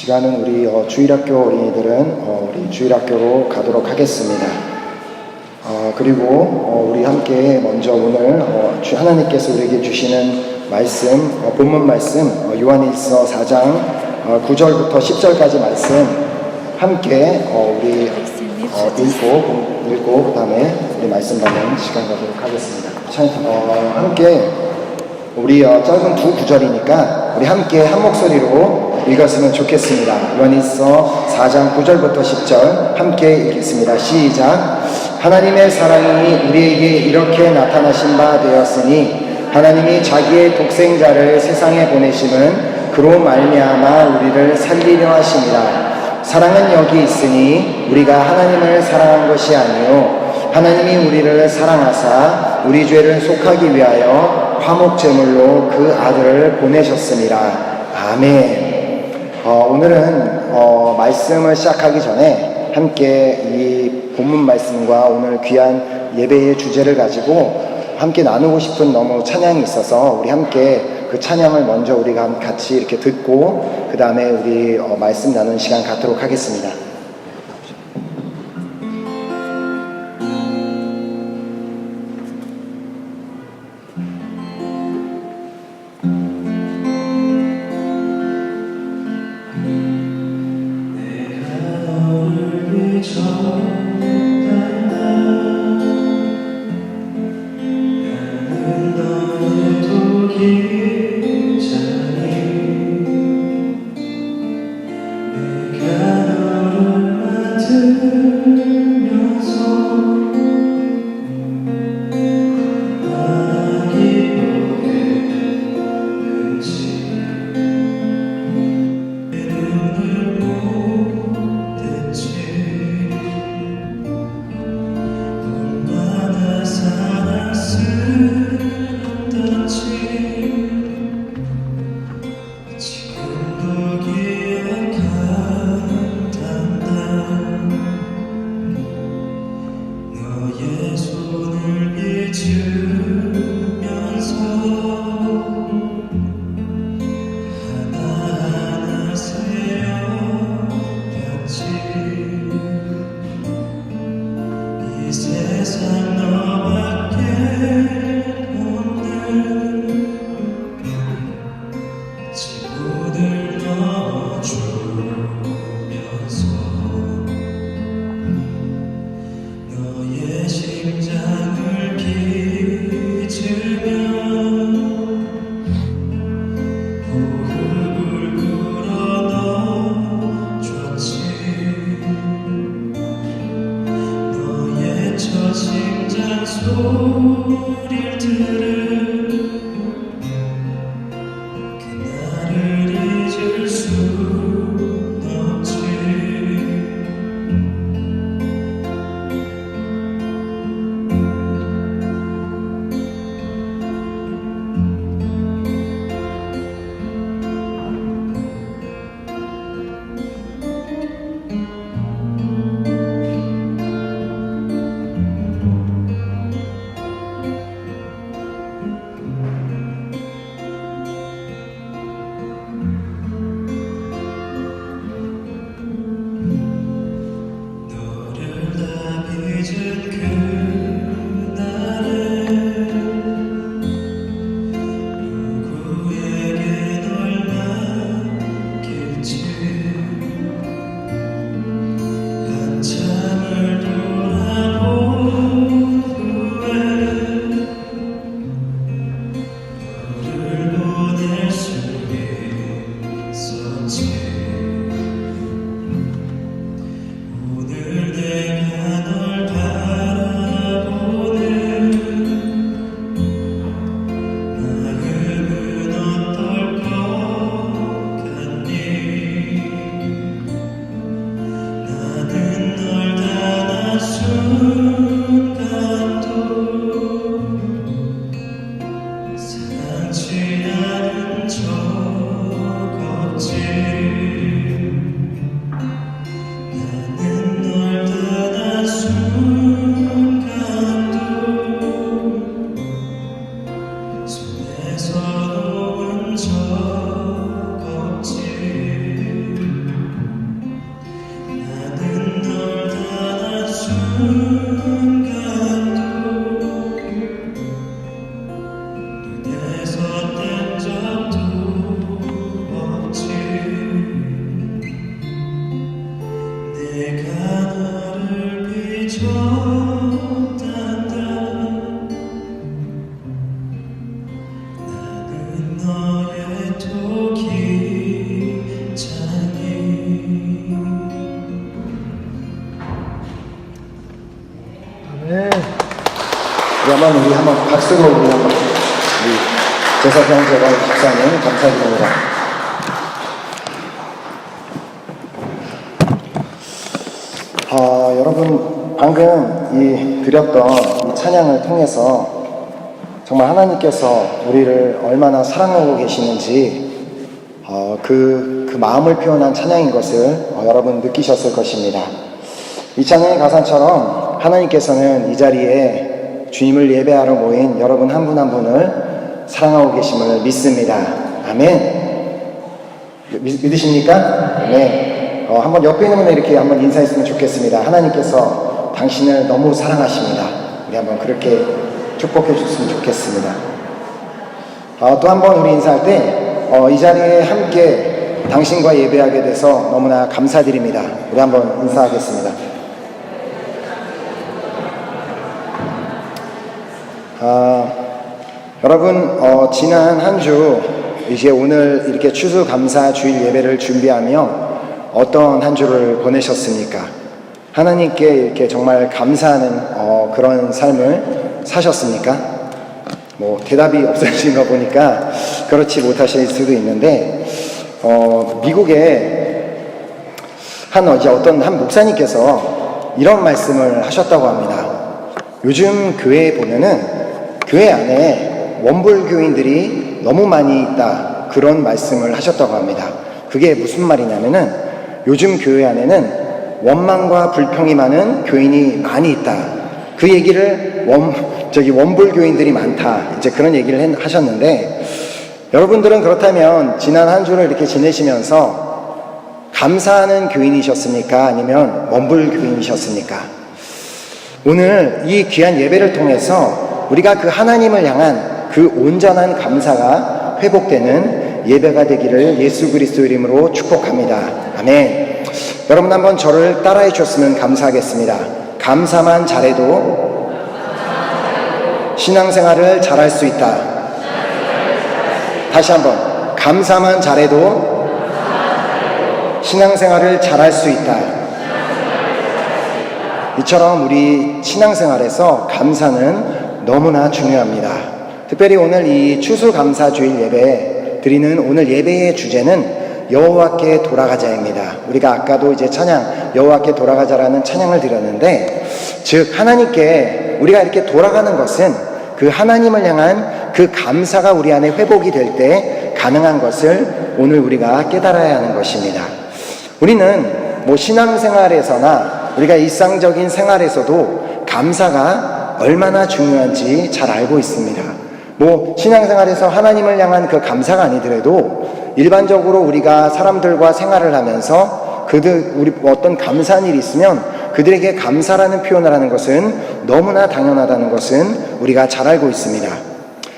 시간은 우리 주일학교 어린이들은 우리 주일학교로 가도록 하겠습니다. 그리고 우리 함께 먼저 오늘 하나님께서 우리에게 주시는 말씀, 본문 말씀 요한일서 4장 9절부터 10절까지 말씀 함께 우리 읽고 그 다음에 우리 말씀 받는 시간 가도록 하겠습니다. 함께 우리 짧은 두 구절이니까 우리 함께 한 목소리로 읽었으면 좋겠습니다. 요한일서 4장 9절부터 10절 함께 읽겠습니다. 시작. 하나님의 사랑이 우리에게 이렇게 나타나신 바 되었으니 하나님이 자기의 독생자를 세상에 보내심은 그로 말미암아 우리를 살리려 하심이라. 사랑은 여기 있으니 우리가 하나님을 사랑한 것이 아니요 하나님이 우리를 사랑하사 우리 죄를 속하기 위하여 화목제물로 그 아들을 보내셨습니다. 아멘. 오늘은 말씀을 시작하기 전에 함께 이 본문 말씀과 오늘 귀한 예배의 주제를 가지고 함께 나누고 싶은 너무 찬양이 있어서 우리 함께 그 찬양을 먼저 우리가 같이 이렇게 듣고 그 다음에 우리 말씀 나누는 시간 갖도록 하겠습니다. 너의 토기 찬양이. 네. 우리 한번 박수로 우리 제사장제가 집사님 감사드립니다. 여러분 방금 드렸던 이 찬양을 통해서 정말 하나님께서 우리를 얼마나 사랑하고 계시는지 그 마음을 표현한 찬양인 것을 여러분 느끼셨을 것입니다. 이 찬양의 가사처럼 하나님께서는 이 자리에 주님을 예배하러 모인 여러분 한 분 한 분을 사랑하고 계심을 믿습니다. 아멘. 믿으십니까? 네. 한번 옆에 있는 분에 이렇게 한번 인사했으면 좋겠습니다. 하나님께서 당신을 너무 사랑하십니다. 우리 한번 그렇게 축복해 줬으면 좋겠습니다. 또 한번 우리 인사할 때 이 자리에 함께 당신과 예배하게 돼서 너무나 감사드립니다. 우리 한번 인사하겠습니다. 여러분 지난 한 주 이제 오늘 이렇게 추수감사 주일 예배를 준비하며 어떤 한 주를 보내셨습니까? 하나님께 이렇게 정말 감사하는 그런 삶을 사셨습니까? 뭐 대답이 없으신 거 보니까 그렇지 못하실 수도 있는데 미국에 어떤 한 목사님께서 이런 말씀을 하셨다고 합니다. 요즘 교회에 보면은 교회 안에 원불교인들이 너무 많이 있다, 그런 말씀을 하셨다고 합니다. 그게 무슨 말이냐면은 요즘 교회 안에는 원망과 불평이 많은 교인이 많이 있다. 그 얘기를 원불교인들이 많다, 이제 그런 얘기를 하셨는데, 여러분들은 그렇다면 지난 한 주를 이렇게 지내시면서 감사하는 교인이셨습니까? 아니면 원불교인이셨습니까? 오늘 이 귀한 예배를 통해서 우리가 그 하나님을 향한 그 온전한 감사가 회복되는 예배가 되기를 예수 그리스도 이름으로 축복합니다. 아멘. 여러분 한번 저를 따라해 주셨으면 감사하겠습니다. 감사만 잘해도 신앙생활을 잘할 수 있다. 다시 한번, 감사만 잘해도 신앙생활을 잘할 수 있다. 이처럼 우리 신앙생활에서 감사는 너무나 중요합니다. 특별히 오늘 이 추수감사주일 예배 드리는 오늘 예배의 주제는 여호와께 돌아가자입니다. 우리가 아까도 이제 찬양 여호와께 돌아가자라는 찬양을 드렸는데, 즉 하나님께 우리가 이렇게 돌아가는 것은 그 하나님을 향한 그 감사가 우리 안에 회복이 될 때 가능한 것을 오늘 우리가 깨달아야 하는 것입니다. 우리는 뭐 신앙생활에서나 우리가 일상적인 생활에서도 감사가 얼마나 중요한지 잘 알고 있습니다. 뭐 신앙생활에서 하나님을 향한 그 감사가 아니더라도 일반적으로 우리가 사람들과 생활을 하면서 우리 어떤 감사한 일이 있으면 그들에게 감사라는 표현을 하는 것은 너무나 당연하다는 것은 우리가 잘 알고 있습니다.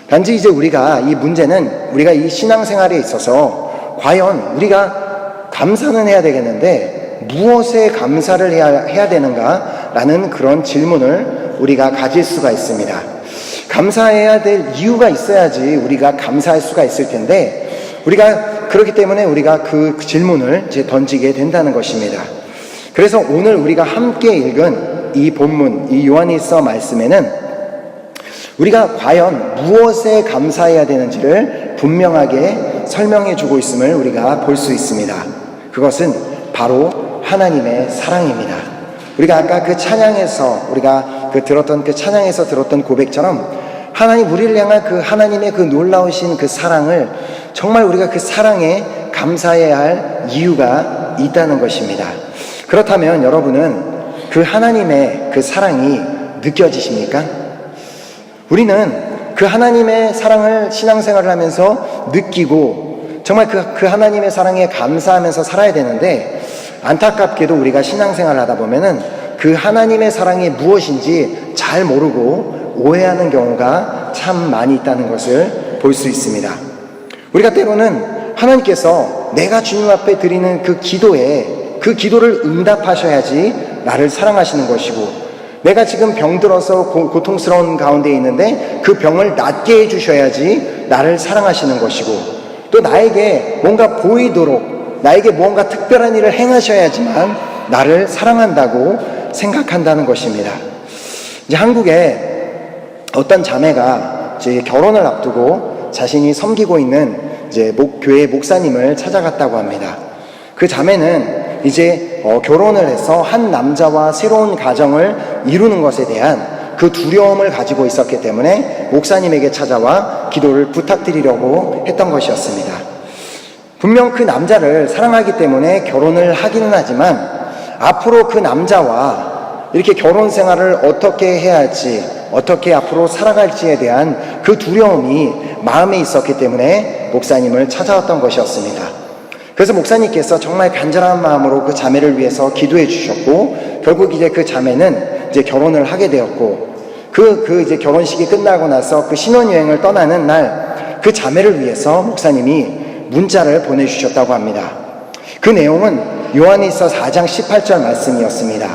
단지 이제 이 문제는 우리가 이 신앙생활에 있어서 과연 우리가 감사는 해야 되겠는데 무엇에 감사를 해야 되는가라는 그런 질문을 우리가 가질 수가 있습니다. 감사해야 될 이유가 있어야지 우리가 감사할 수가 있을 텐데, 우리가 그렇기 때문에 우리가 그 질문을 이제 던지게 된다는 것입니다. 그래서 오늘 우리가 함께 읽은 이 본문, 이 요한일서 말씀에는 우리가 과연 무엇에 감사해야 되는지를 분명하게 설명해 주고 있음을 우리가 볼 수 있습니다. 그것은 바로 하나님의 사랑입니다. 우리가 아까 그 찬양에서 우리가 들었던 그 찬양에서 들었던 고백처럼 하나님, 우리를 향한 그 하나님의 그 놀라우신 그 사랑을 정말 우리가 그 사랑에 감사해야 할 이유가 있다는 것입니다. 그렇다면 여러분은 그 하나님의 그 사랑이 느껴지십니까? 우리는 그 하나님의 사랑을 신앙생활을 하면서 느끼고 정말 그 하나님의 사랑에 감사하면서 살아야 되는데, 안타깝게도 우리가 신앙생활을 하다 보면은 그 하나님의 사랑이 무엇인지 잘 모르고 오해하는 경우가 참 많이 있다는 것을 볼 수 있습니다. 우리가 때로는 하나님께서 내가 주님 앞에 드리는 그 기도를 응답하셔야지 나를 사랑하시는 것이고, 내가 지금 병들어서 고통스러운 가운데 있는데 그 병을 낫게 해주셔야지 나를 사랑하시는 것이고, 또 나에게 뭔가 보이도록 나에게 뭔가 특별한 일을 행하셔야지만 나를 사랑한다고 생각한다는 것입니다. 이제 한국에 어떤 자매가 이제 결혼을 앞두고 자신이 섬기고 있는 이제 교회 목사님을 찾아갔다고 합니다. 그 자매는 이제 결혼을 해서 한 남자와 새로운 가정을 이루는 것에 대한 그 두려움을 가지고 있었기 때문에 목사님에게 찾아와 기도를 부탁드리려고 했던 것이었습니다. 분명 그 남자를 사랑하기 때문에 결혼을 하기는 하지만 앞으로 그 남자와 이렇게 결혼 생활을 어떻게 해야 할지, 어떻게 앞으로 살아갈지에 대한 그 두려움이 마음에 있었기 때문에 목사님을 찾아왔던 것이었습니다. 그래서 목사님께서 정말 간절한 마음으로 그 자매를 위해서 기도해 주셨고, 결국 이제 그 자매는 이제 결혼을 하게 되었고, 그 이제 결혼식이 끝나고 나서 그 신혼여행을 떠나는 날 그 자매를 위해서 목사님이 문자를 보내주셨다고 합니다. 그 내용은 요한일서 4장 18절 말씀이었습니다.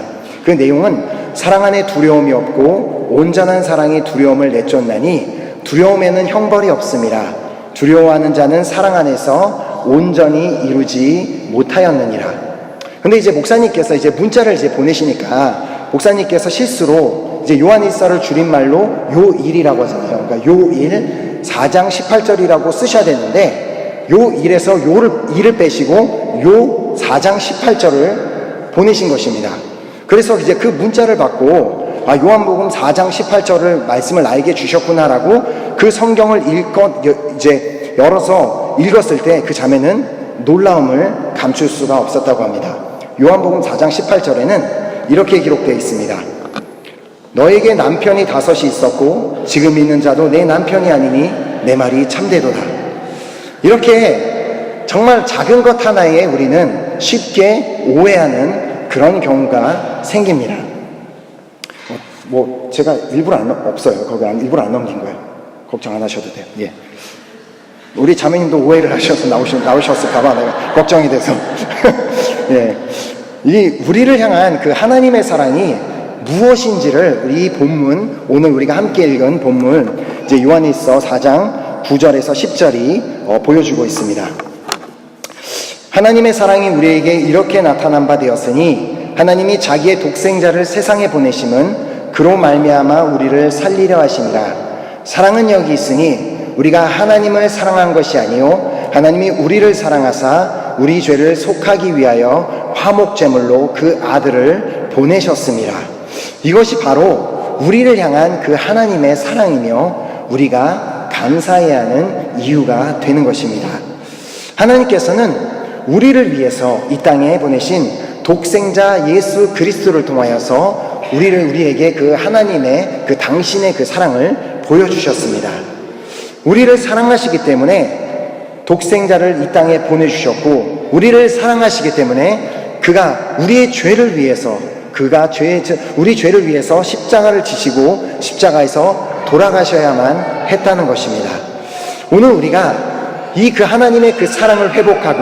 그 내용은 사랑 안에 두려움이 없고 온전한 사랑이 두려움을 내쫓나니 두려움에는 형벌이 없음이라. 두려워하는 자는 사랑 안에서 온전히 이루지 못하였느니라. 근데 이제 목사님께서 이제 문자를 이제 보내시니까 목사님께서 실수로 이제 요한일서를 줄임말로 요일이라고 하잖아요. 그러니까 요일 4장 18절이라고 쓰셔야 되는데 요일에서 일을 빼시고 요 4장 18절을 보내신 것입니다. 그래서 이제 그 문자를 받고 요한복음 4장 18절을 말씀을 나에게 주셨구나라고 그 성경을 이제 열어서 읽었을 때 그 자매는 놀라움을 감출 수가 없었다고 합니다. 요한복음 4장 18절에는 이렇게 기록되어 있습니다. 너에게 남편이 5이 있었고 지금 있는 자도 내 남편이 아니니 내 말이 참되도다. 이렇게 정말 작은 것 하나에 우리는 쉽게 오해하는 그런 경우가 생깁니다. 제가 일부러 없어요. 거기 일부러 안 넘긴 거예요. 걱정 안 하셔도 돼요. 예. 우리 자매님도 오해를 하셔서 나오셨을까봐 내가 걱정이 돼서. 예. 우리를 향한 그 하나님의 사랑이 무엇인지를 이 본문, 오늘 우리가 함께 읽은 본문, 이제 요한일서 4장 9절에서 10절이 보여주고 있습니다. 하나님의 사랑이 우리에게 이렇게 나타난 바 되었으니 하나님이 자기의 독생자를 세상에 보내심은 그로 말미암아 우리를 살리려 하심이라. 사랑은 여기 있으니 우리가 하나님을 사랑한 것이 아니요 하나님이 우리를 사랑하사 우리 죄를 속하기 위하여 화목제물로 그 아들을 보내셨습니다. 이것이 바로 우리를 향한 그 하나님의 사랑이며 우리가 감사해야 하는 이유가 되는 것입니다. 하나님께서는 우리를 위해서 이 땅에 보내신 독생자 예수 그리스도를 통하여서 우리에게 그 하나님의 그 당신의 그 사랑을 보여주셨습니다. 우리를 사랑하시기 때문에 독생자를 이 땅에 보내주셨고, 우리를 사랑하시기 때문에 그가 우리의 죄를 위해서 우리 죄를 위해서 십자가를 지시고 십자가에서 돌아가셔야만 했다는 것입니다. 오늘 우리가 이 그 하나님의 그 사랑을 회복하고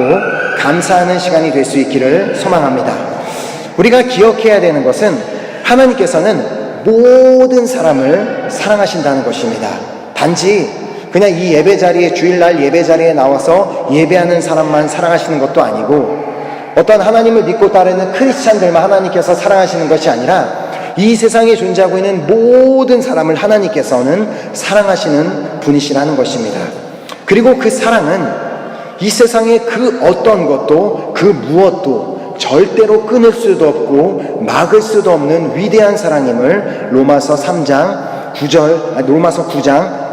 감사하는 시간이 될 수 있기를 소망합니다. 우리가 기억해야 되는 것은 하나님께서는 모든 사람을 사랑하신다는 것입니다. 단지 그냥 이 예배자리에, 주일날 예배자리에 나와서 예배하는 사람만 사랑하시는 것도 아니고, 어떤 하나님을 믿고 따르는 크리스찬들만 하나님께서 사랑하시는 것이 아니라 이 세상에 존재하고 있는 모든 사람을 하나님께서는 사랑하시는 분이시라는 것입니다. 그리고 그 사랑은 이 세상의 그 어떤 것도 그 무엇도 절대로 끊을 수도 없고 막을 수도 없는 위대한 사랑임을 로마서 9장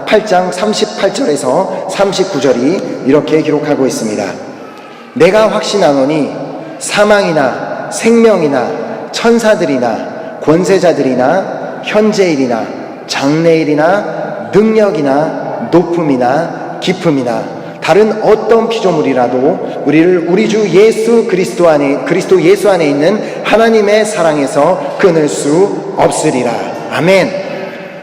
8장 38절에서 39절이 이렇게 기록하고 있습니다. 내가 확신하노니 사망이나 생명이나 천사들이나 권세자들이나 현재일이나 장래일이나 능력이나 높음이나 깊음이나 다른 어떤 피조물이라도 우리를 우리 주 예수 그리스도 예수 안에 있는 하나님의 사랑에서 끊을 수 없으리라. 아멘.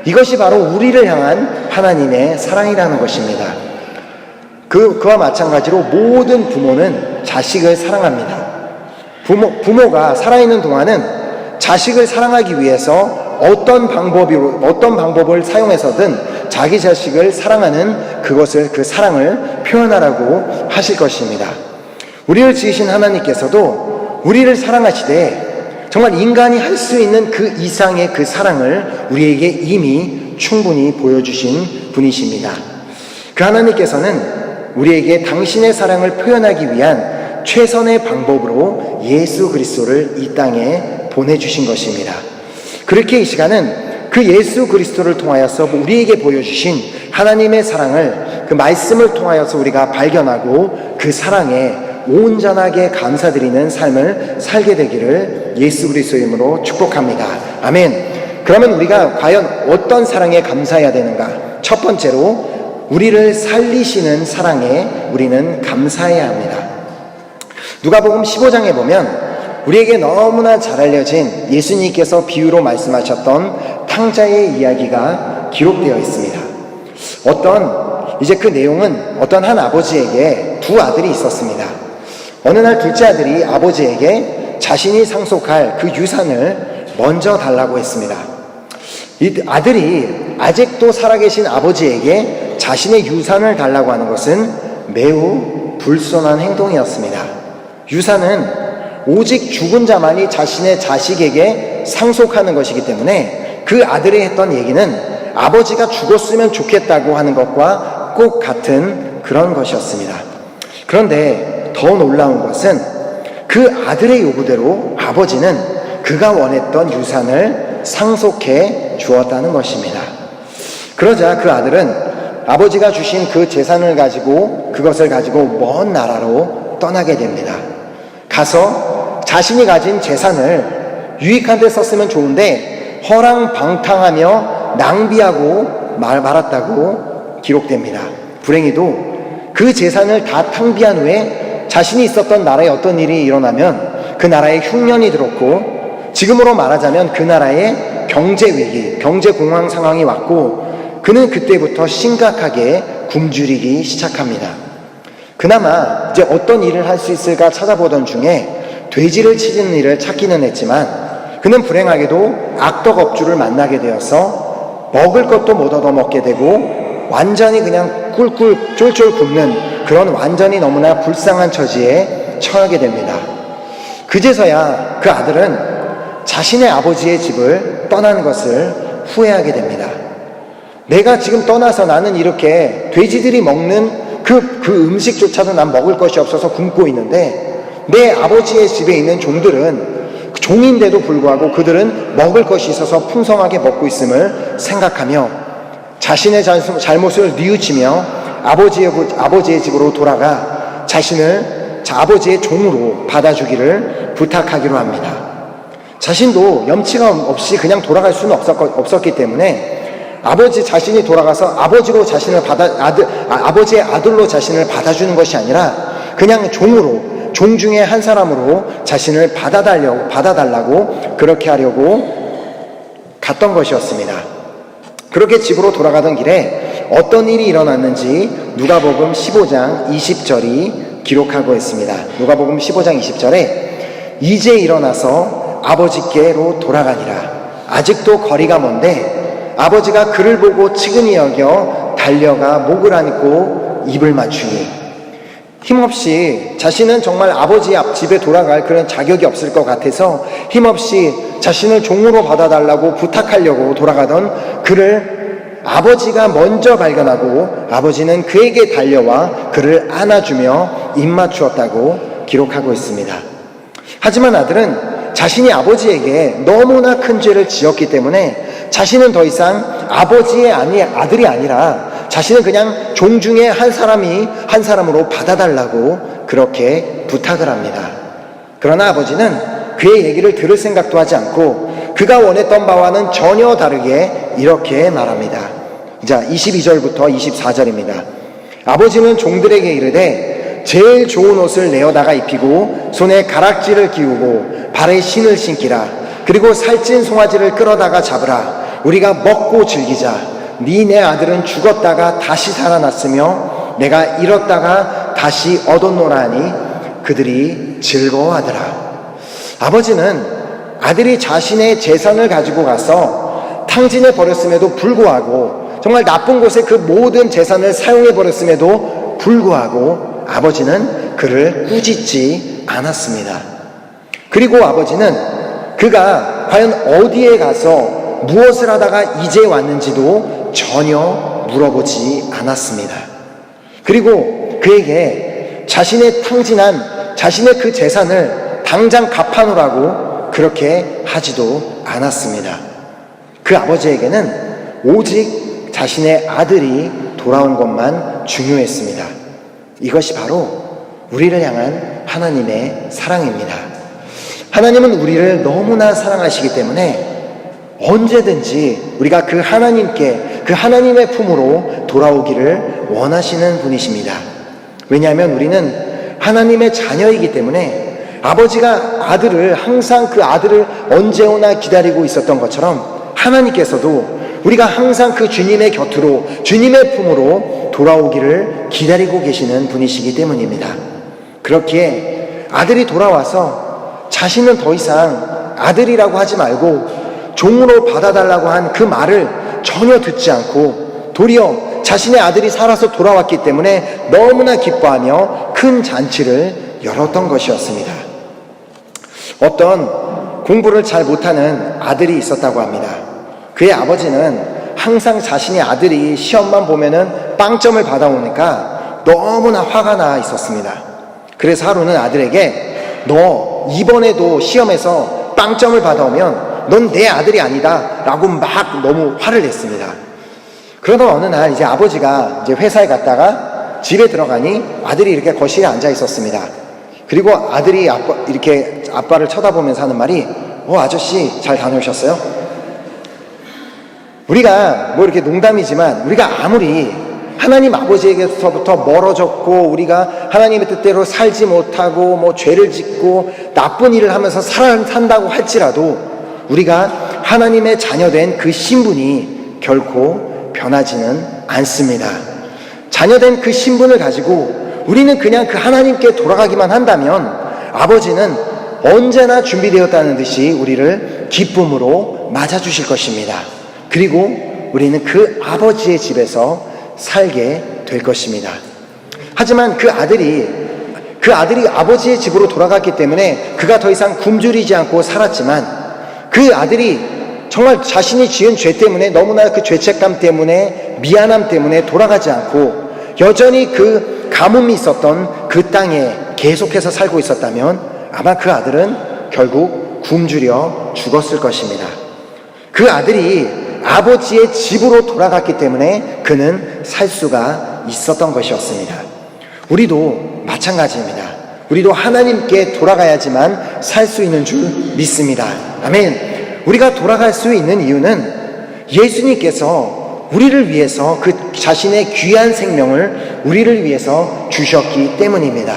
이것이 바로 우리를 향한 하나님의 사랑이라는 것입니다. 그와 마찬가지로 모든 부모는 자식을 사랑합니다. 부모가 살아있는 동안은 자식을 사랑하기 위해서 어떤 방법을 사용해서든 자기 자식을 사랑하는 그 사랑을 표현하라고 하실 것입니다. 우리를 지으신 하나님께서도 우리를 사랑하시되 정말 인간이 할 수 있는 그 이상의 그 사랑을 우리에게 이미 충분히 보여주신 분이십니다. 그 하나님께서는 우리에게 당신의 사랑을 표현하기 위한 최선의 방법으로 예수 그리스도를 이 땅에 보내주신 것입니다. 그렇게 이 시간은 그 예수 그리스도를 통하여서 우리에게 보여주신 하나님의 사랑을 그 말씀을 통하여서 우리가 발견하고 그 사랑에 온전하게 감사드리는 삶을 살게 되기를 예수 그리스도의 이름으로 축복합니다. 아멘. 그러면 우리가 과연 어떤 사랑에 감사해야 되는가? 첫 번째로 우리를 살리시는 사랑에 우리는 감사해야 합니다. 누가복음 15장에 보면 우리에게 너무나 잘 알려진 예수님께서 비유로 말씀하셨던 탕자의 이야기가 기록되어 있습니다. 이제 그 내용은 어떤 한 아버지에게 두 아들이 있었습니다. 어느 날 둘째 아들이 아버지에게 자신이 상속할 그 유산을 먼저 달라고 했습니다. 이 아들이 아직도 살아계신 아버지에게 자신의 유산을 달라고 하는 것은 매우 불손한 행동이었습니다. 유산은 오직 죽은 자만이 자신의 자식에게 상속하는 것이기 때문에 그 아들이 했던 얘기는 아버지가 죽었으면 좋겠다고 하는 것과 꼭 같은 그런 것이었습니다. 그런데 더 놀라운 것은 그 아들의 요구대로 아버지는 그가 원했던 유산을 상속해 주었다는 것입니다. 그러자 그 아들은 아버지가 주신 그 재산을 가지고 그것을 가지고 먼 나라로 떠나게 됩니다. 가서 자신이 가진 재산을 유익한 데 썼으면 좋은데 허랑방탕하며 낭비하고 말았다고 기록됩니다. 불행히도 그 재산을 다 탕비한 후에 자신이 있었던 나라에 어떤 일이 일어나면 그 나라에 흉년이 들었고 지금으로 말하자면 그 나라에 경제위기, 경제공황 상황이 왔고 그는 그때부터 심각하게 굶주리기 시작합니다. 그나마 이제 어떤 일을 할 수 있을까 찾아보던 중에 돼지를 치는 일을 찾기는 했지만 그는 불행하게도 악덕업주를 만나게 되어서 먹을 것도 못 얻어먹게 되고 완전히 그냥 꿀꿀 쫄쫄 굶는 그런 완전히 너무나 불쌍한 처지에 처하게 됩니다. 그제서야 그 아들은 자신의 아버지의 집을 떠나는 것을 후회하게 됩니다. 내가 지금 떠나서 나는 이렇게 돼지들이 먹는 그 음식조차도 난 먹을 것이 없어서 굶고 있는데 내 아버지의 집에 있는 종들은 종인데도 불구하고 그들은 먹을 것이 있어서 풍성하게 먹고 있음을 생각하며 자신의 잘못을 뉘우치며 아버지의 집으로 돌아가 자신을 아버지의 종으로 받아주기를 부탁하기로 합니다. 자신도 염치가 없이 그냥 돌아갈 수는 없었기 때문에 자신이 돌아가서 아버지의 아들로 자신을 받아주는 것이 아니라 그냥 종 중에 한 사람으로 자신을 받아달라고 그렇게 하려고 갔던 것이었습니다. 그렇게 집으로 돌아가던 길에 어떤 일이 일어났는지 누가복음 15장 20절이 기록하고 있습니다. 누가복음 15장 20절에 이제 일어나서 아버지께로 돌아가니라. 아직도 거리가 먼데 아버지가 그를 보고 측은히 여겨 달려가 목을 안고 입을 맞추니 힘없이 자신은 정말 아버지 집에 돌아갈 그런 자격이 없을 것 같아서 힘없이 자신을 종으로 받아달라고 부탁하려고 돌아가던 그를 아버지가 먼저 발견하고 아버지는 그에게 달려와 그를 안아주며 입 맞추었다고 기록하고 있습니다. 하지만 아들은 자신이 아버지에게 너무나 큰 죄를 지었기 때문에 자신은 더 이상 아버지의 아들이 아니라 자신은 그냥 종 중에 한 사람으로 받아달라고 그렇게 부탁을 합니다. 그러나 아버지는 그의 얘기를 들을 생각도 하지 않고 그가 원했던 바와는 전혀 다르게 이렇게 말합니다. 자, 22절부터 24절입니다. 아버지는 종들에게 이르되 제일 좋은 옷을 내어다가 입히고 손에 가락지를 끼우고 발에 신을 신기라. 그리고 살찐 송아지를 끌어다가 잡으라. 우리가 먹고 즐기자. 네 아들은 죽었다가 다시 살아났으며 내가 잃었다가 다시 얻었노라 하니 그들이 즐거워하더라. 아버지는 아들이 자신의 재산을 가지고 가서 탕진해 버렸음에도 불구하고, 정말 나쁜 곳에 그 모든 재산을 사용해 버렸음에도 불구하고 아버지는 그를 꾸짖지 않았습니다. 그리고 아버지는 그가 과연 어디에 가서 무엇을 하다가 이제 왔는지도 전혀 물어보지 않았습니다. 그리고 그에게 자신의 탕진한 자신의 그 재산을 당장 갚아놓으라고 그렇게 하지도 않았습니다. 그 아버지에게는 오직 자신의 아들이 돌아온 것만 중요했습니다. 이것이 바로 우리를 향한 하나님의 사랑입니다. 하나님은 우리를 너무나 사랑하시기 때문에 언제든지 우리가 그 하나님께, 그 하나님의 품으로 돌아오기를 원하시는 분이십니다. 왜냐하면 우리는 하나님의 자녀이기 때문에 아버지가 항상 그 아들을 언제 오나 기다리고 있었던 것처럼 하나님께서도 우리가 항상 그 주님의 곁으로, 주님의 품으로 돌아오기를 기다리고 계시는 분이시기 때문입니다. 그렇기에 아들이 돌아와서 자신은 더 이상 아들이라고 하지 말고 종으로 받아달라고 한 그 말을 전혀 듣지 않고 도리어 자신의 아들이 살아서 돌아왔기 때문에 너무나 기뻐하며 큰 잔치를 열었던 것이었습니다. 어떤 공부를 잘 못하는 아들이 있었다고 합니다. 그의 아버지는 항상 자신의 아들이 시험만 보면은 빵점을 받아오니까 너무나 화가 나 있었습니다. 그래서 하루는 아들에게 너 이번에도 시험에서 빵점을 받아오면 넌 내 아들이 아니다 라고 막 너무 화를 냈습니다. 그러다 어느 날 이제 아버지가 이제 회사에 갔다가 집에 들어가니 아들이 이렇게 거실에 앉아 있었습니다. 그리고 아들이 이렇게 아빠를 쳐다보면서 하는 말이 아저씨 잘 다녀오셨어요? 우리가 뭐 이렇게 농담이지만 우리가 아무리 하나님 아버지에게서부터 멀어졌고 우리가 하나님의 뜻대로 살지 못하고 뭐 죄를 짓고 나쁜 일을 하면서 산다고 할지라도 우리가 하나님의 자녀된 그 신분이 결코 변하지는 않습니다. 자녀된 그 신분을 가지고 우리는 그냥 그 하나님께 돌아가기만 한다면 아버지는 언제나 준비되었다는 듯이 우리를 기쁨으로 맞아주실 것입니다. 그리고 우리는 그 아버지의 집에서 살게 될 것입니다. 하지만 그 아들이 아버지의 집으로 돌아갔기 때문에 그가 더 이상 굶주리지 않고 살았지만 그 아들이 정말 자신이 지은 죄 때문에 너무나 그 죄책감 때문에 미안함 때문에 돌아가지 않고 여전히 그 가뭄이 있었던 그 땅에 계속해서 살고 있었다면 아마 그 아들은 결국 굶주려 죽었을 것입니다. 그 아들이 아버지의 집으로 돌아갔기 때문에 그는 살 수가 있었던 것이었습니다. 우리도 마찬가지입니다. 우리도 하나님께 돌아가야지만 살 수 있는 줄 믿습니다. 아멘. 우리가 돌아갈 수 있는 이유는 예수님께서 우리를 위해서 그 자신의 귀한 생명을 우리를 위해서 주셨기 때문입니다.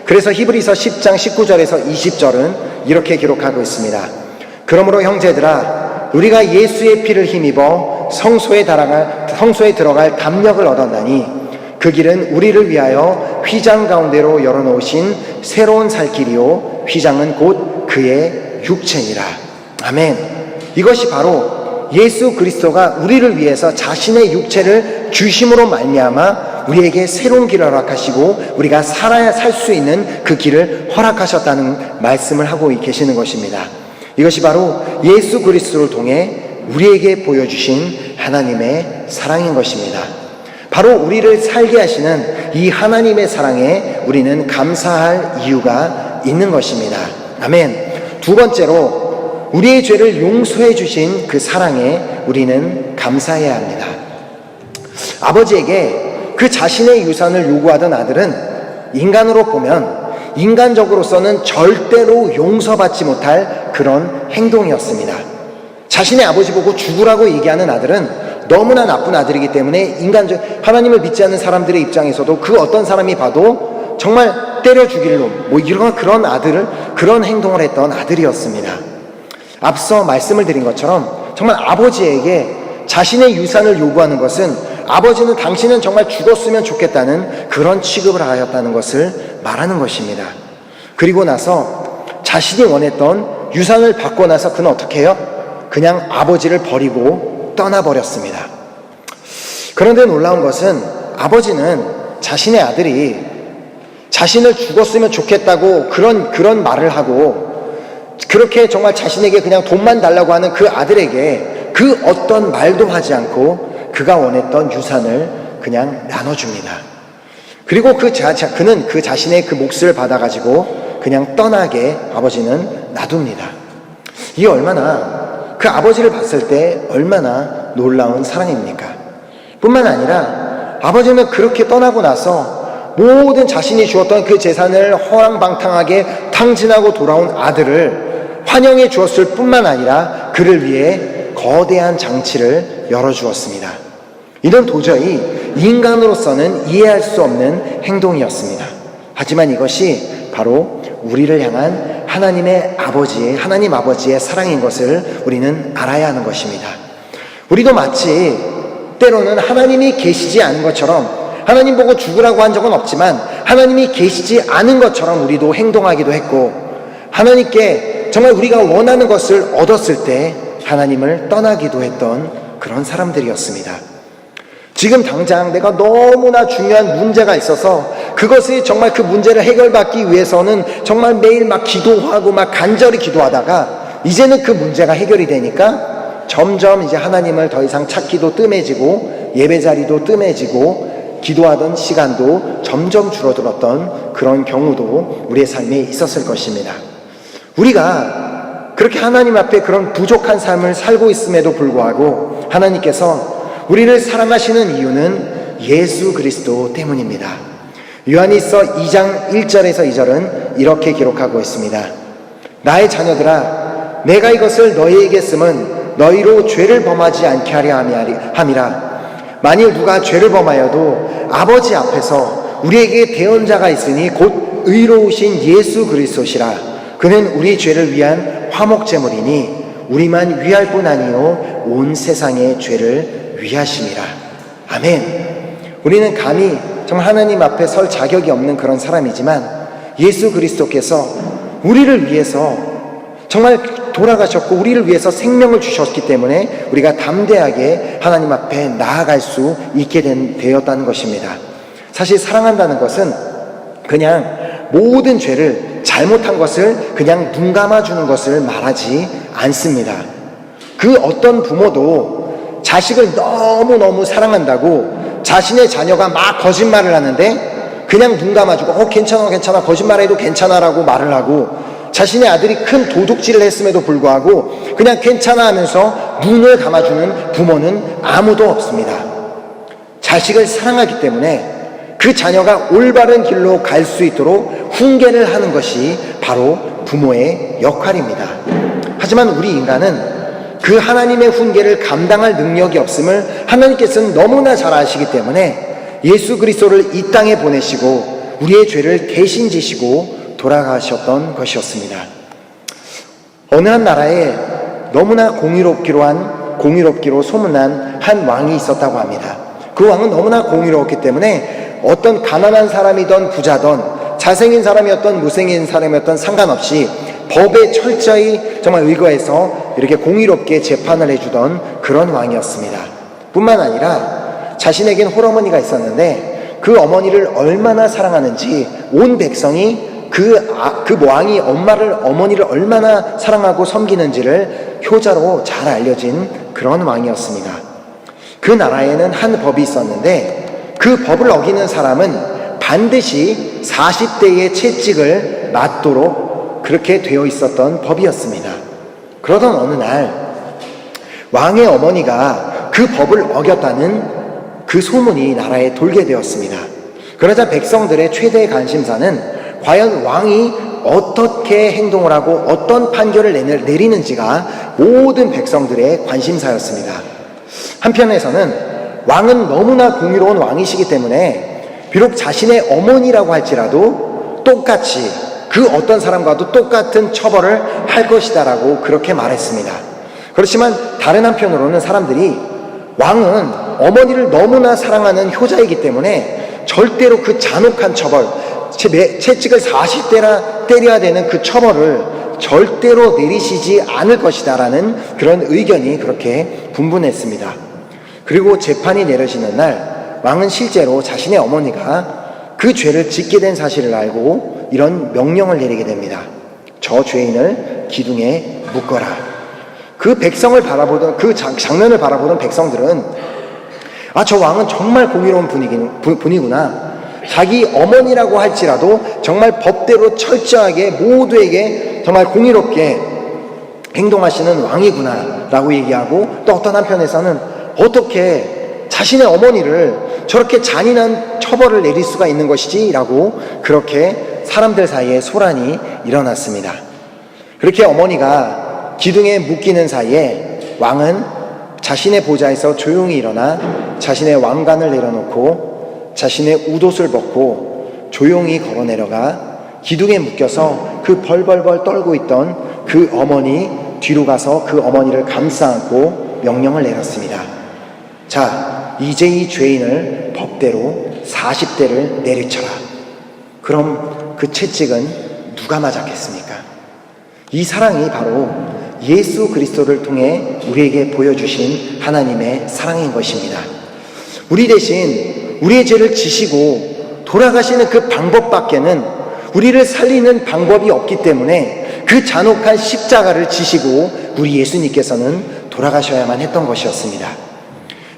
그래서 히브리서 10장 19절에서 20절은 이렇게 기록하고 있습니다. 그러므로 형제들아 우리가 예수의 피를 힘입어 성소에 들어갈 담력을 얻었나니 그 길은 우리를 위하여 휘장 가운데로 열어놓으신 새로운 살 길이요 휘장은 곧 그의 육체니라. 아멘. 이것이 바로 예수 그리스도가 우리를 위해서 자신의 육체를 주심으로 말미암아 우리에게 새로운 길을 허락하시고 우리가 살아야 살 수 있는 그 길을 허락하셨다는 말씀을 하고 계시는 것입니다. 이것이 바로 예수 그리스도를 통해 우리에게 보여주신 하나님의 사랑인 것입니다. 바로 우리를 살게 하시는 이 하나님의 사랑에 우리는 감사할 이유가 있는 것입니다. 아멘. 두 번째로 우리의 죄를 용서해 주신 그 사랑에 우리는 감사해야 합니다. 아버지에게 그 자신의 유산을 요구하던 아들은 인간으로 보면 인간적으로서는 절대로 용서받지 못할 그런 행동이었습니다. 자신의 아버지 보고 죽으라고 얘기하는 아들은 너무나 나쁜 아들이기 때문에 하나님을 믿지 않는 사람들의 입장에서도 그 어떤 사람이 봐도 정말 때려 죽일 놈, 그런 행동을 했던 아들이었습니다. 앞서 말씀을 드린 것처럼 정말 아버지에게 자신의 유산을 요구하는 것은 아버지는 당신은 정말 죽었으면 좋겠다는 그런 취급을 하였다는 것을 말하는 것입니다. 그리고 나서 자신이 원했던 유산을 받고 나서 그는 어떻게 해요? 그냥 아버지를 버리고 떠나버렸습니다. 그런데 놀라운 것은 아버지는 자신의 아들이 자신을 죽었으면 좋겠다고 그런 말을 하고 그렇게 정말 자신에게 그냥 돈만 달라고 하는 그 아들에게 그 어떤 말도 하지 않고 그가 원했던 유산을 그냥 나눠줍니다. 그리고 그는 그 자신의 그 몫을 받아가지고 그냥 떠나게 아버지는 놔둡니다. 이게 얼마나 그 아버지를 봤을 때 얼마나 놀라운 사랑입니까? 뿐만 아니라 아버지는 그렇게 떠나고 나서 모든 자신이 주었던 그 재산을 허랑방탕하게 탕진하고 돌아온 아들을 환영해 주었을 뿐만 아니라 그를 위해 거대한 장치를 열어주었습니다. 이는 도저히 인간으로서는 이해할 수 없는 행동이었습니다. 하지만 이것이 바로 우리를 향한 하나님 아버지의 사랑인 것을 우리는 알아야 하는 것입니다. 우리도 마치 때로는 하나님이 계시지 않은 것처럼 하나님 보고 죽으라고 한 적은 없지만 하나님이 계시지 않은 것처럼 우리도 행동하기도 했고 하나님께 정말 우리가 원하는 것을 얻었을 때 하나님을 떠나기도 했던 그런 사람들이었습니다. 지금 당장 내가 너무나 중요한 문제가 있어서 그것이 정말 그 문제를 해결받기 위해서는 정말 매일 막 기도하고 막 간절히 기도하다가 이제는 그 문제가 해결이 되니까 점점 이제 하나님을 더 이상 찾기도 뜸해지고 예배 자리도 뜸해지고 기도하던 시간도 점점 줄어들었던 그런 경우도 우리의 삶에 있었을 것입니다. 우리가 그렇게 하나님 앞에 그런 부족한 삶을 살고 있음에도 불구하고 하나님께서 우리를 사랑하시는 이유는 예수 그리스도 때문입니다. 요한일서 2장 1절에서 2절은 이렇게 기록하고 있습니다. 나의 자녀들아 내가 이것을 너희에게 쓰면 너희로 죄를 범하지 않게 하려 함이라. 만일 누가 죄를 범하여도 아버지 앞에서 우리에게 대언자가 있으니 곧 의로우신 예수 그리스도시라. 그는 우리 죄를 위한 화목제물이니 우리만 위할 뿐 아니요 온 세상의 죄를 위하심이라. 아멘. 우리는 감히 정말 하나님 앞에 설 자격이 없는 그런 사람이지만 예수 그리스도께서 우리를 위해서 정말 돌아가셨고 우리를 위해서 생명을 주셨기 때문에 우리가 담대하게 하나님 앞에 나아갈 수 있게 되었다는 것입니다. 사실 사랑한다는 것은 그냥 모든 죄를 잘못한 것을 그냥 눈 감아주는 것을 말하지 않습니다. 그 어떤 부모도 자식을 너무너무 사랑한다고 자신의 자녀가 막 거짓말을 하는데 그냥 눈 감아주고 괜찮아 거짓말해도 괜찮아라고 말을 하고 자신의 아들이 큰 도둑질을 했음에도 불구하고 그냥 괜찮아 하면서 눈을 감아주는 부모는 아무도 없습니다. 자식을 사랑하기 때문에 그 자녀가 올바른 길로 갈 수 있도록 훈계를 하는 것이 바로 부모의 역할입니다. 하지만 우리 인간은 그 하나님의 훈계를 감당할 능력이 없음을 하나님께서는 너무나 잘 아시기 때문에 예수 그리스도를 이 땅에 보내시고 우리의 죄를 대신 지시고 돌아가셨던 것이었습니다. 어느 한 나라에 너무나 공의롭기로 소문난 한 왕이 있었다고 합니다. 그 왕은 너무나 공의로웠기 때문에 어떤 가난한 사람이든 부자든 잘생긴 사람이었던 못생긴 사람이었던 상관없이 법에 철저히 정말 의거해서 이렇게 공의롭게 재판을 해주던 그런 왕이었습니다. 뿐만 아니라 자신에겐 홀어머니가 있었는데 그 어머니를 얼마나 사랑하는지 온 백성이 그 왕이 어머니를 얼마나 사랑하고 섬기는지를 효자로 잘 알려진 그런 왕이었습니다. 그 나라에는 한 법이 있었는데 그 법을 어기는 사람은 반드시 40대의 채찍을 맞도록 그렇게 되어 있었던 법이었습니다. 그러던 어느 날 왕의 어머니가 그 법을 어겼다는 그 소문이 나라에 돌게 되었습니다. 그러자 백성들의 최대 관심사는 과연 왕이 어떻게 행동을 하고 어떤 판결을 내리는지가 모든 백성들의 관심사였습니다. 한편에서는 왕은 너무나 공의로운 왕이시기 때문에 비록 자신의 어머니라고 할지라도 똑같이 그 어떤 사람과도 똑같은 처벌을 할 것이다라고 그렇게 말했습니다. 그렇지만 다른 한편으로는 사람들이 왕은 어머니를 너무나 사랑하는 효자이기 때문에 절대로 그 잔혹한 처벌, 채찍을 40대나 때려야 되는 그 처벌을 절대로 내리시지 않을 것이다라는 그런 의견이 그렇게 분분했습니다. 그리고 재판이 내려지는 날 왕은 실제로 자신의 어머니가 그 죄를 짓게 된 사실을 알고 이런 명령을 내리게 됩니다. 저 죄인을 기둥에 묶어라. 그 백성을 바라보던 그 장면을 바라보던 백성들은 저 왕은 정말 공의로운 분이구나. 자기 어머니라고 할지라도 정말 법대로 철저하게 모두에게 정말 공의롭게 행동하시는 왕이구나 라고 얘기하고, 또 어떤 한편에서는 어떻게 자신의 어머니를 저렇게 잔인한 처벌을 내릴 수가 있는 것이지 라고 그렇게 사람들 사이에 소란이 일어났습니다. 그렇게 어머니가 기둥에 묶이는 사이에 왕은 자신의 보좌에서 조용히 일어나 자신의 왕관을 내려놓고 자신의 웃옷을 벗고 조용히 걸어 내려가 기둥에 묶여서 그 벌벌벌 떨고 있던 그 어머니 뒤로 가서 그 어머니를 감싸 안고 명령을 내렸습니다. 자, 이제 이 죄인을 법대로 40대를 내리쳐라. 그럼 그 채찍은 누가 맞았겠습니까? 이 사랑이 바로 예수 그리스도를 통해 우리에게 보여주신 하나님의 사랑인 것입니다. 우리 대신 우리의 죄를 지시고 돌아가시는 그 방법밖에는 우리를 살리는 방법이 없기 때문에 그 잔혹한 십자가를 지시고 우리 예수님께서는 돌아가셔야만 했던 것이었습니다.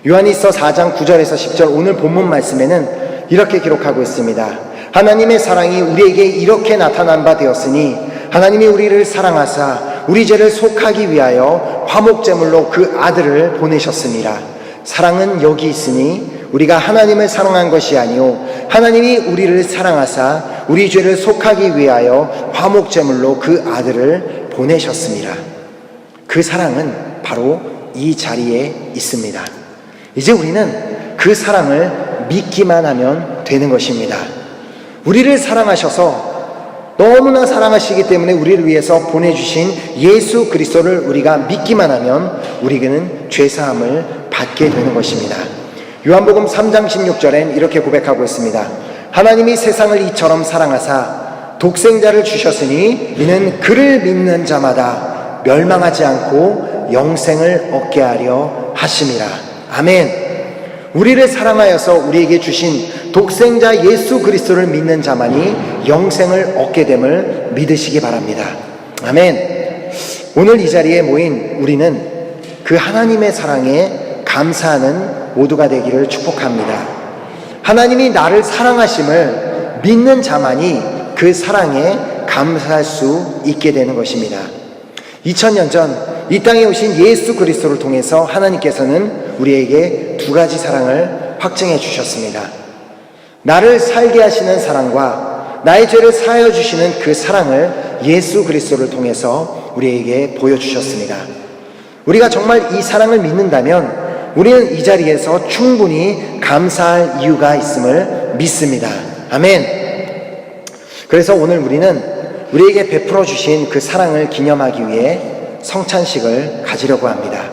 요한일서 4장 9절에서 10절 오늘 본문 말씀에는 이렇게 기록하고 있습니다. 하나님의 사랑이 우리에게 이렇게 나타난 바 되었으니 하나님이 우리를 사랑하사 우리 죄를 속하기 위하여 화목제물로 그 아들을 보내셨습니다. 사랑은 여기 있으니 우리가 하나님을 사랑한 것이 아니요 하나님이 우리를 사랑하사 우리 죄를 속하기 위하여 화목제물로 그 아들을 보내셨습니다. 그 사랑은 바로 이 자리에 있습니다. 이제 우리는 그 사랑을 믿기만 하면 되는 것입니다. 우리를 사랑하셔서 너무나 사랑하시기 때문에 우리를 위해서 보내주신 예수 그리스도를 우리가 믿기만 하면 우리는 죄사함을 받게 되는 것입니다. 요한복음 3장 16절엔 이렇게 고백하고 있습니다. 하나님이 세상을 이처럼 사랑하사 독생자를 주셨으니 이는 그를 믿는 자마다 멸망하지 않고 영생을 얻게 하려 하심이라. 아멘. 우리를 사랑하여서 우리에게 주신 독생자 예수 그리스도를 믿는 자만이 영생을 얻게 됨을 믿으시기 바랍니다. 아멘. 오늘 이 자리에 모인 우리는 그 하나님의 사랑에 감사하는 모두가 되기를 축복합니다. 하나님이 나를 사랑하심을 믿는 자만이 그 사랑에 감사할 수 있게 되는 것입니다. 2000년 전 이 땅에 오신 예수 그리스도를 통해서 하나님께서는 우리에게 두 가지 사랑을 확증해 주셨습니다. 나를 살게 하시는 사랑과 나의 죄를 사하여 주시는 그 사랑을 예수 그리스도를 통해서 우리에게 보여주셨습니다. 우리가 정말 이 사랑을 믿는다면 우리는 이 자리에서 충분히 감사할 이유가 있음을 믿습니다. 아멘. 그래서 오늘 우리는 우리에게 베풀어 주신 그 사랑을 기념하기 위해 성찬식을 가지려고 합니다.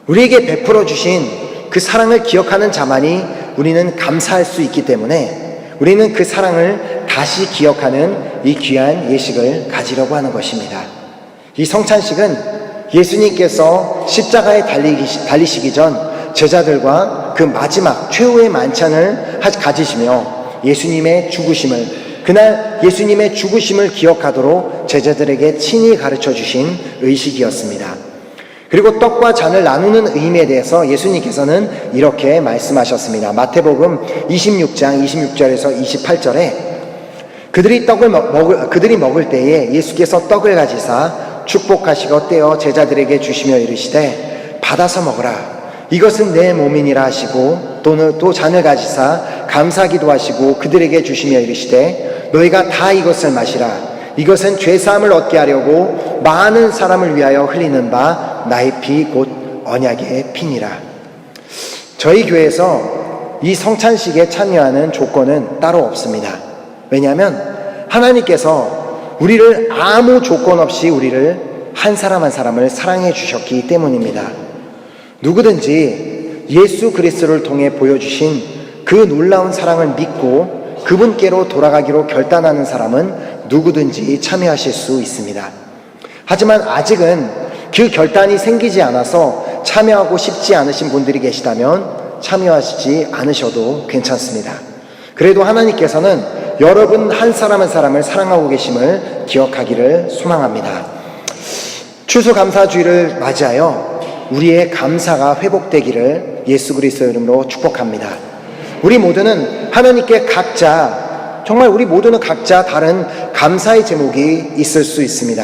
우리에게 베풀어 주신 그 사랑을 기억하는 자만이 우리는 감사할 수 있기 때문에 우리는 그 사랑을 다시 기억하는 이 귀한 예식을 가지려고 하는 것입니다. 이 성찬식은 예수님께서 십자가에 달리시기 전 제자들과 그 마지막 최후의 만찬을 가지시며 예수님의 죽으심을, 그날 예수님의 죽으심을 기억하도록 제자들에게 친히 가르쳐 주신 의식이었습니다. 그리고 떡과 잔을 나누는 의미에 대해서 예수님께서는 이렇게 말씀하셨습니다. 마태복음 26장 26절에서 28절에 그들이 먹을 때에 예수께서 떡을 가지사 축복하시고 떼어 제자들에게 주시며 이르시되 받아서 먹으라. 이것은 내 몸이니라 하시고 또 잔을 가지사 감사기도 하시고 그들에게 주시며 이르시되 너희가 다 이것을 마시라. 이것은 죄사함을 얻게 하려고 많은 사람을 위하여 흘리는 바 나의 피 곧 언약의 피니라. 저희 교회에서 이 성찬식에 참여하는 조건은 따로 없습니다. 왜냐하면 하나님께서 우리를 아무 조건 없이 우리를 한 사람 한 사람을 사랑해 주셨기 때문입니다. 누구든지 예수 그리스도를 통해 보여주신 그 놀라운 사랑을 믿고 그분께로 돌아가기로 결단하는 사람은 누구든지 참여하실 수 있습니다. 하지만 아직은 그 결단이 생기지 않아서 참여하고 싶지 않으신 분들이 계시다면 참여하시지 않으셔도 괜찮습니다. 그래도 하나님께서는 여러분 한 사람 한 사람을 사랑하고 계심을 기억하기를 소망합니다. 추수감사주의를 맞이하여 우리의 감사가 회복되기를 예수 그리스도 이름으로 축복합니다. 우리 모두는 하나님께 각자, 정말 우리 모두는 각자 다른 감사의 제목이 있을 수 있습니다.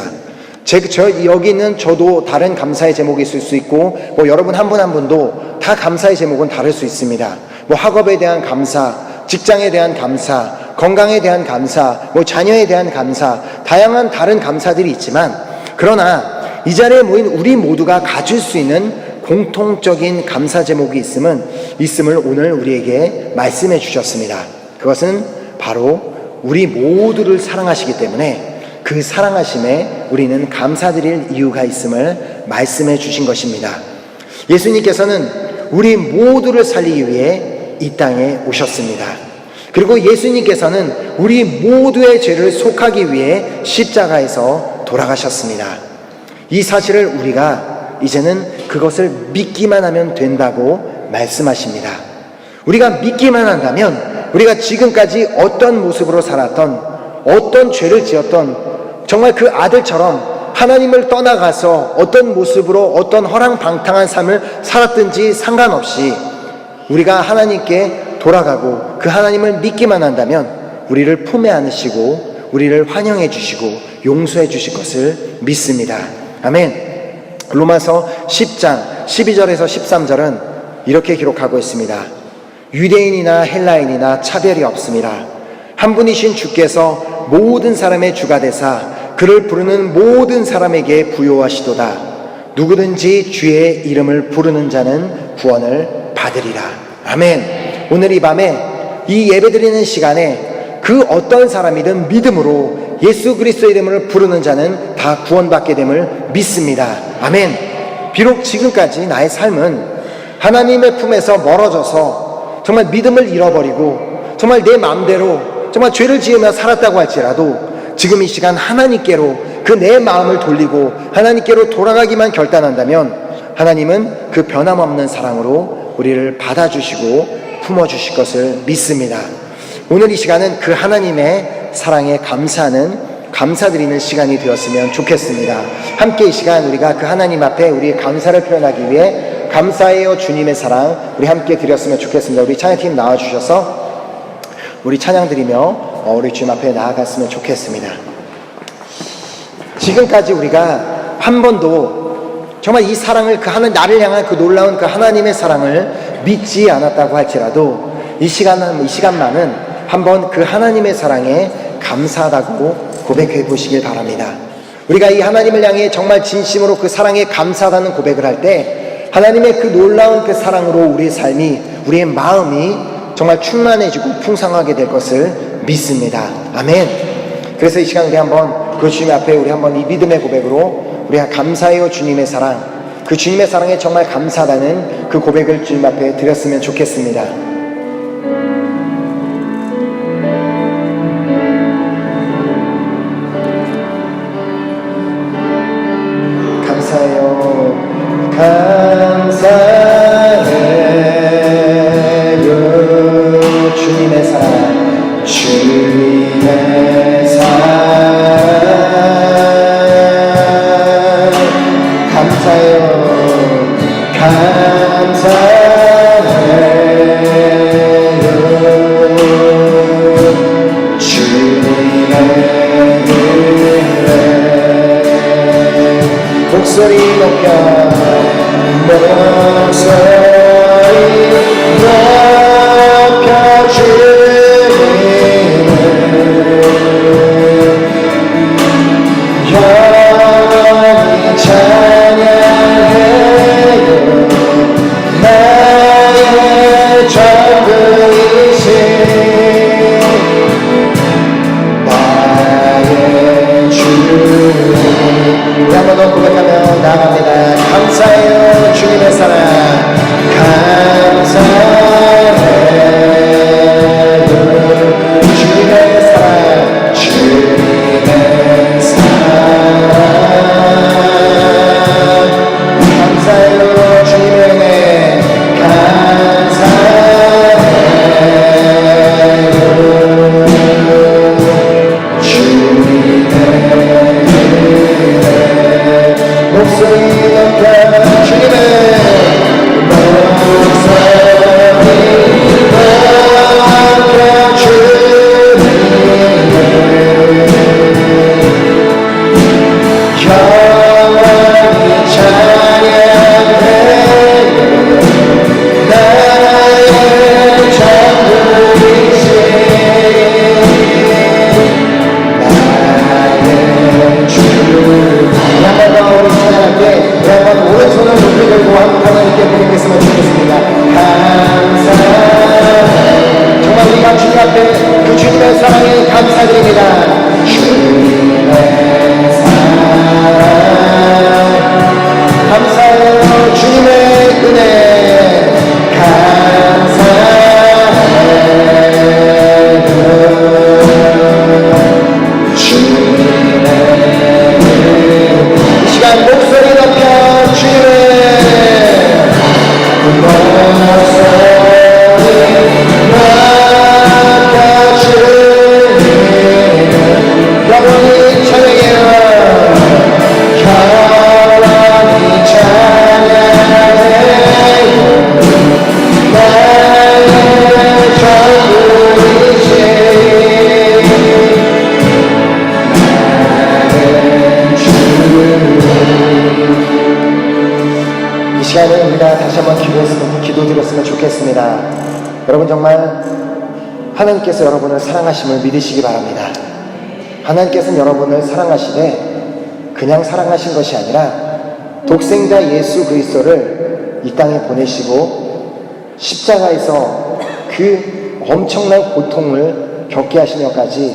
여기 있는 저도 다른 감사의 제목이 있을 수 있고, 여러분 한 분 한 분도 다 감사의 제목은 다를 수 있습니다. 학업에 대한 감사, 직장에 대한 감사, 건강에 대한 감사, 자녀에 대한 감사, 다양한 다른 감사들이 있지만, 그러나 이 자리에 모인 우리 모두가 가질 수 있는 공통적인 감사 제목이 있음을 오늘 우리에게 말씀해 주셨습니다. 그것은 바로 우리 모두를 사랑하시기 때문에 그 사랑하심에 우리는 감사드릴 이유가 있음을 말씀해 주신 것입니다. 예수님께서는 우리 모두를 살리기 위해 이 땅에 오셨습니다. 그리고 예수님께서는 우리 모두의 죄를 속하기 위해 십자가에서 돌아가셨습니다. 이 사실을 우리가 이제는 그것을 믿기만 하면 된다고 말씀하십니다. 우리가 믿기만 한다면 우리가 지금까지 어떤 모습으로 살았던, 어떤 죄를 지었던, 정말 그 아들처럼 하나님을 떠나가서 어떤 모습으로 어떤 허랑방탕한 삶을 살았든지 상관없이 우리가 하나님께 돌아가고 그 하나님을 믿기만 한다면 우리를 품에 안으시고 우리를 환영해 주시고 용서해 주실 것을 믿습니다. 아멘. 로마서 10장 12절에서 13절은 이렇게 기록하고 있습니다. 유대인이나 헬라인이나 차별이 없습니다. 한 분이신 주께서 모든 사람의 주가 되사 그를 부르는 모든 사람에게 부요하시도다. 누구든지 주의 이름을 부르는 자는 구원을 받으리라. 아멘. 오늘 이 밤에 이 예배드리는 시간에 그 어떤 사람이든 믿음으로 예수 그리스도의 이름을 부르는 자는 다 구원받게 됨을 믿습니다. 아멘. 비록 지금까지 나의 삶은 하나님의 품에서 멀어져서 정말 믿음을 잃어버리고 정말 내 마음대로 정말 죄를 지으며 살았다고 할지라도 지금 이 시간 하나님께로 그 내 마음을 돌리고 하나님께로 돌아가기만 결단한다면 하나님은 그 변함없는 사랑으로 우리를 받아주시고 품어주실 것을 믿습니다. 오늘 이 시간은 그 하나님의 사랑에 감사드리는 시간이 되었으면 좋겠습니다. 함께 이 시간 우리가 그 하나님 앞에 우리의 감사를 표현하기 위해 감사해요 주님의 사랑 우리 함께 드렸으면 좋겠습니다. 우리 찬양팀 나와주셔서 우리 찬양 드리며 우리 주님 앞에 나아갔으면 좋겠습니다. 지금까지 우리가 한 번도 정말 이 사랑을 나를 향한 그 놀라운 그 하나님의 사랑을 믿지 않았다고 할지라도 이 시간만은 한번 그 하나님의 사랑에 감사하다고 고백해 보시길 바랍니다. 우리가 이 하나님을 향해 정말 진심으로 그 사랑에 감사하다는 고백을 할 때 하나님의 그 놀라운 그 사랑으로 우리의 삶이, 우리의 마음이 정말 충만해지고 풍성하게 될 것을 믿습니다. 아멘. 그래서 이 시간 우리 한번 그 주님 앞에 우리 한번 이 믿음의 고백으로 우리가 감사해요 주님의 사랑, 그 주님의 사랑에 정말 감사하다는 그 고백을 주님 앞에 드렸으면 좋겠습니다. 감사해요, 감사해요 주님의 사랑, 주님의 사랑 감사해요, 감사해요 주님의 은혜 목소리 높여 주님을 영원히 찬양해요 나의 전부이신 나의 주 우리 한번 더 고백하며 나갑니다. 감사해요 주님의 사랑, 목소리 높여 주님의 오른손을 높이 들고 하나님께 부르겠으면 좋겠습니다. 감사해. 정말 우리가 주님 앞에 그 주님의 사랑에 감사드립니다. 주님의 사랑 감사해요. 주님의 은혜 감사해요. 주님의 은혜 이 시간 목소리 높여 주님의 영원히 찬양해요. 영원히 찬양해요. 나의 전부이신 나의 주. 이 시간에 우리가 다시 한번 기도드렸으면 좋겠습니다. 여러분 정말 하나님께서 여러분을 사랑하심을 믿으시기 바랍니다. 하나님께서는 여러분을 사랑하시되 그냥 사랑하신 것이 아니라 독생자 예수 그리스도를 이 땅에 보내시고 십자가에서 그 엄청난 고통을 겪게 하시며까지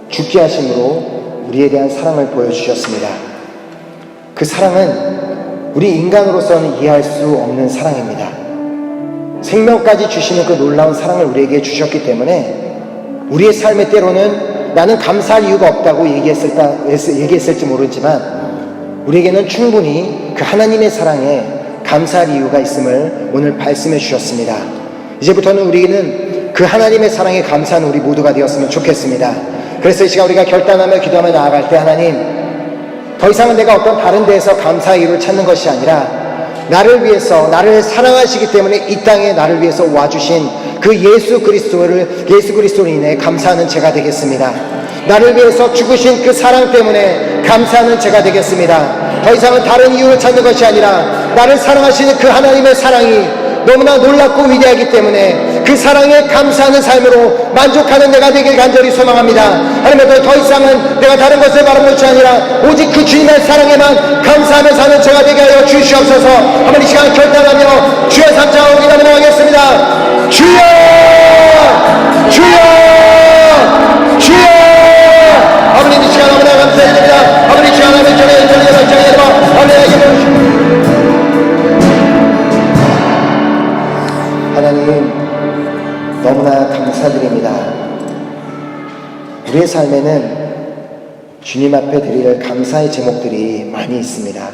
죽게 하심으로 우리에 대한 사랑을 보여주셨습니다. 그 사랑은 우리 인간으로서는 이해할 수 없는 사랑입니다. 생명까지 주시는 그 놀라운 사랑을 우리에게 주셨기 때문에 우리의 삶의 때로는 나는 감사할 이유가 없다고 얘기했을지 모르지만 우리에게는 충분히 그 하나님의 사랑에 감사할 이유가 있음을 오늘 말씀해 주셨습니다. 이제부터는 우리에게는 그 하나님의 사랑에 감사하는 우리 모두가 되었으면 좋겠습니다. 그래서 이 시간 우리가 결단하며 기도하며 나아갈 때 하나님 더 이상은 내가 어떤 다른 데에서 감사의 이유를 찾는 것이 아니라 나를 위해서 나를 사랑하시기 때문에 이 땅에 나를 위해서 와주신 그 예수 그리스도로 인해 감사하는 제가 되겠습니다. 나를 위해서 죽으신 그 사랑 때문에 감사하는 제가 되겠습니다. 더 이상은 다른 이유를 찾는 것이 아니라 나를 사랑하시는 그 하나님의 사랑이 너무나 놀랍고 위대하기 때문에 그 사랑에 감사하는 삶으로 만족하는 내가 되길 간절히 소망합니다. 하나님께서 더 이상은 내가 다른 것을 바라는 것이 아니라 오직 그 주님의 사랑에만 감사하며 사는 제가 되게 하여 주시옵소서. 한번 이 시간 결단하며 주의 삼창하고 기도하며 나가겠습니다. 주여 주여 주여. 아버님 이 시간 너무나 감사드립니다. 아버님 이 시간 아버님 전에 하나님 너무나 감사드립니다. 우리의 삶에는 주님 앞에 드릴 감사의 제목들이 많이 있습니다.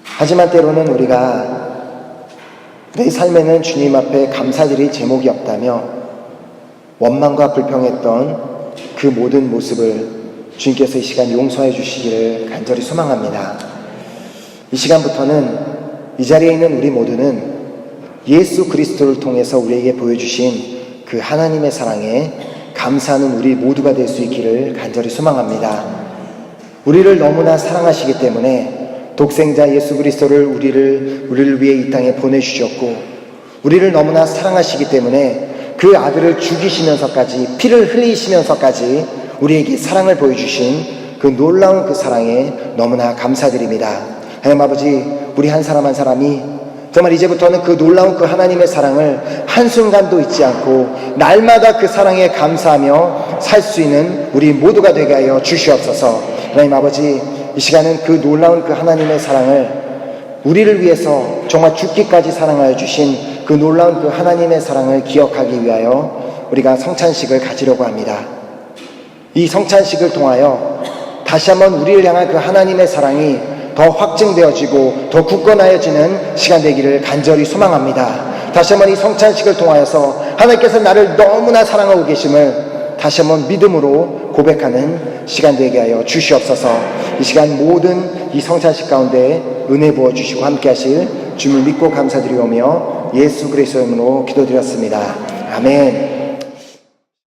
하지만 때로는 우리가 내 삶에는 주님 앞에 감사드릴 제목이 없다며 원망과 불평했던 그 모든 모습을 주님께서 이 시간 용서해 주시기를 간절히 소망합니다. 이 시간부터는 이 자리에 있는 우리 모두는 예수 그리스도를 통해서 우리에게 보여주신 그 하나님의 사랑에 감사하는 우리 모두가 될 수 있기를 간절히 소망합니다. 우리를 너무나 사랑하시기 때문에 독생자 예수 그리스도를 우리를 위해 이 땅에 보내주셨고 우리를 너무나 사랑하시기 때문에 그 아들을 죽이시면서까지 피를 흘리시면서까지 우리에게 사랑을 보여주신 그 놀라운 그 사랑에 너무나 감사드립니다. 하나님 아버지 우리 한 사람 한 사람이 정말 이제부터는 그 놀라운 그 하나님의 사랑을 한순간도 잊지 않고 날마다 그 사랑에 감사하며 살 수 있는 우리 모두가 되게 하여 주시옵소서. 하나님 아버지 이 시간은 그 놀라운 그 하나님의 사랑을 우리를 위해서 정말 죽기까지 사랑하여 주신 그 놀라운 그 하나님의 사랑을 기억하기 위하여 우리가 성찬식을 가지려고 합니다. 이 성찬식을 통하여 다시 한번 우리를 향한 그 하나님의 사랑이 더 확증되어지고 더 굳건하여지는 시간 되기를 간절히 소망합니다. 다시 한번 이 성찬식을 통하여서 하나님께서 나를 너무나 사랑하고 계심을 다시 한번 믿음으로 고백하는 시간 되게 하여 주시옵소서. 이 시간 모든 이 성찬식 가운데 은혜 부어주시고 함께 하실 주님을 믿고 감사드리오며 예수 그리스도의 이름으로 기도드렸습니다. 아멘.